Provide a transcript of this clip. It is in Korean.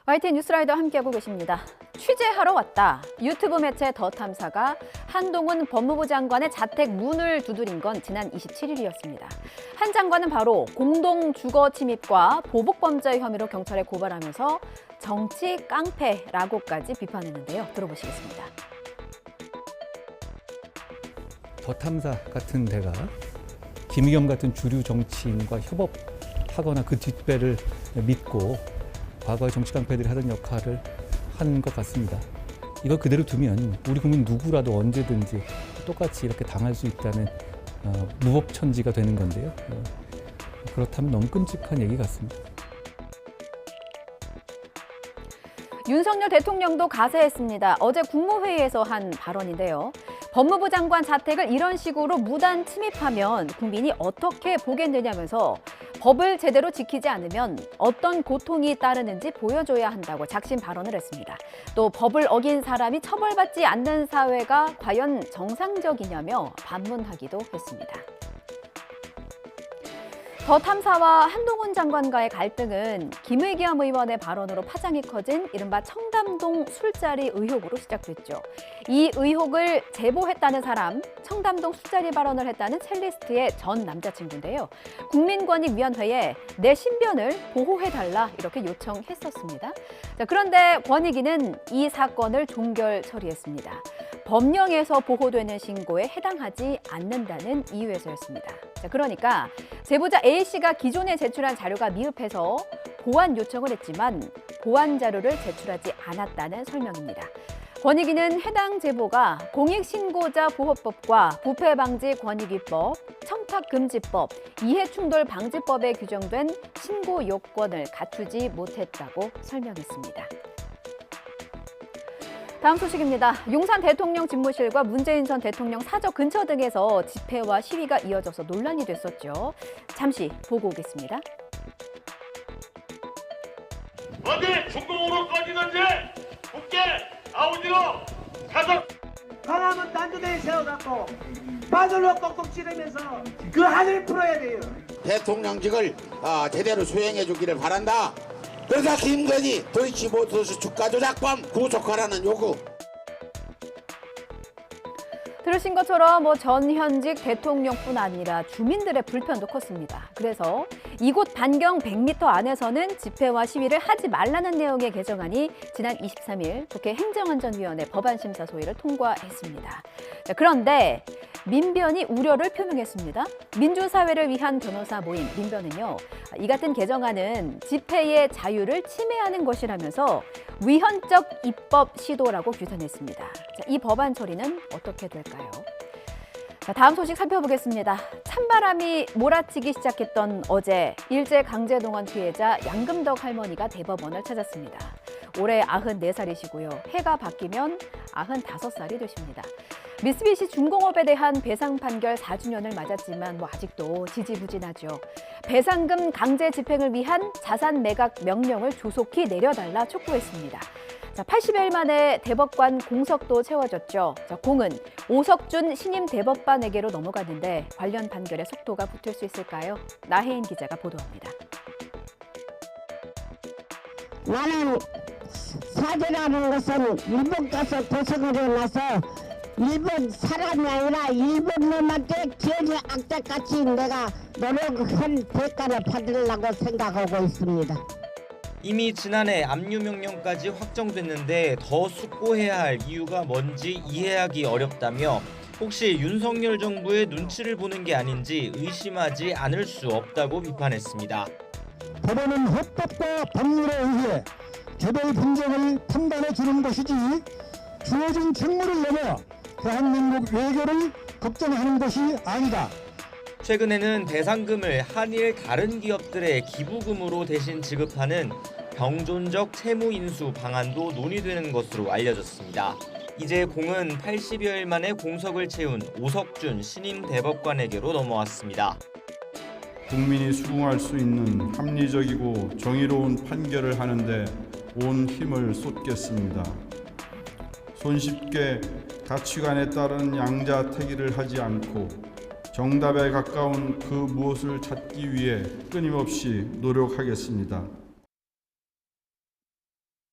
YTN 뉴스라이더 함께하고 계십니다. 취재하러 왔다. 유튜브 매체 더 탐사가 한동훈 법무부 장관의 자택 문을 두드린 건 지난 27일이었습니다. 한 장관은 바로 공동 주거 침입과 보복 범죄 혐의로 경찰에 고발하면서 정치 깡패라고까지 비판했는데요. 들어보시겠습니다. 더 탐사 같은 데가 김의겸 같은 주류 정치인과 협업하거나 그 뒷배를 믿고 과거의 정치 깡패들이 하던 역할을 한 것 같습니다. 이걸 그대로 두면 우리 국민 누구라도 언제든지 똑같이 이렇게 당할 수 있다는 무법천지가 되는 건데요. 그렇다면 너무 끔찍한 얘기 같습니다. 윤석열 대통령도 가세했습니다. 어제 국무회의에서 한 발언인데요. 법무부 장관 자택을 이런 식으로 무단 침입하면 국민이 어떻게 보겠느냐면서 법을 제대로 지키지 않으면 어떤 고통이 따르는지 보여줘야 한다고 작심 발언을 했습니다. 또 법을 어긴 사람이 처벌받지 않는 사회가 과연 정상적이냐며 반문하기도 했습니다. 더 탐사와 한동훈 장관과의 갈등은 김의겸 의원의 발언으로 파장이 커진 이른바 청담동 술자리 의혹으로 시작됐죠. 이 의혹을 제보했다는 사람, 청담동 술자리 발언을 했다는 첼리스트의 전 남자친구인데요. 국민권익위원회에 내 신변을 보호해달라 이렇게 요청했었습니다. 그런데 권익위는 이 사건을 종결 처리했습니다. 법령에서 보호되는 신고에 해당하지 않는다는 이유에서였습니다. 그러니까 제보자 A씨가 기존에 제출한 자료가 미흡해서 보완 요청을 했지만 보완 자료를 제출하지 않았다는 설명입니다. 권익위는 해당 제보가 공익신고자 보호법과 부패방지권익위법, 청탁금지법, 이해충돌방지법에 규정된 신고 요건을 갖추지 못했다고 설명했습니다. 다음 소식입니다. 용산 대통령 집무실과 문재인 전 대통령 사저 근처 등에서 집회와 시위가 이어져서 논란이 됐었죠. 잠시 보고 오겠습니다. 어디 중공으로 꺼지든지 국회 아우지로 가서 강화문 단두대에 세워갖고 바늘로 꼭꼭 찌르면서 그 하늘을 풀어야 돼요. 대통령직을 제대로 수행해 주기를 바란다. 그러다 김건희 도이치모터스 주가 조작범 구속하라는 요구. 들으신 것처럼 전현직 대통령뿐 아니라 주민들의 불편도 컸습니다. 그래서 이곳 반경 100m 안에서는 집회와 시위를 하지 말라는 내용의 개정안이 지난 23일 국회 행정안전위원회 법안심사 소위를 통과했습니다. 그런데 민변이 우려를 표명했습니다. 민주사회를 위한 변호사 모임 민변은요, 이 같은 개정안은 집회의 자유를 침해하는 것이라면서 위헌적 입법 시도라고 규탄했습니다. 이 법안 처리는 어떻게 될까요? 다음 소식 살펴보겠습니다. 찬바람이 몰아치기 시작했던 어제 일제강제동원 피해자 양금덕 할머니가 대법원을 찾았습니다. 올해 94살이시고요. 해가 바뀌면 95살이 되십니다. 미쓰비시 중공업에 대한 배상 판결 4주년을 맞았지만 아직도 지지부진하죠. 배상금 강제 집행을 위한 자산 매각 명령을 조속히 내려달라 촉구했습니다. 80여일 만에 대법관 공석도 채워졌죠. 공은 오석준 신임 대법관에게로 넘어갔는데 관련 판결에 속도가 붙을 수 있을까요? 나혜인 기자가 보도합니다. 나는 사죄라는 것은 일본 가서 도성을 해놔서 일본 사람이 아니라 일본 놈한테 기어이 악착같이 내가 노력한 대가를 받으려고 생각하고 있습니다. 이미 지난해 압류 명령까지 확정됐는데 더 숙고해야 할 이유가 뭔지 이해하기 어렵다며 혹시 윤석열 정부의 눈치를 보는 게 아닌지 의심하지 않을 수 없다고 비판했습니다. 법원은 헌법과 법률에 의해 개별 분쟁을 판단해 주는 것이지 주어진 책무를 넘어 대한민국 외교를 걱정하는 것이 아니다. 최근에는 배상금을 한일 다른 기업들의 기부금으로 대신 지급하는 병존적 채무 인수 방안도 논의되는 것으로 알려졌습니다. 이제 공은 80여일 만에 공석을 채운 오석준 신임 대법관에게로 넘어왔습니다. 국민이 수긍할 수 있는 합리적이고 정의로운 판결을 하는데 온 힘을 쏟겠습니다. 손쉽게 가치관에 따른 양자택일을 하지 않고 정답에 가까운 그 무엇을 찾기 위해 끊임없이 노력하겠습니다.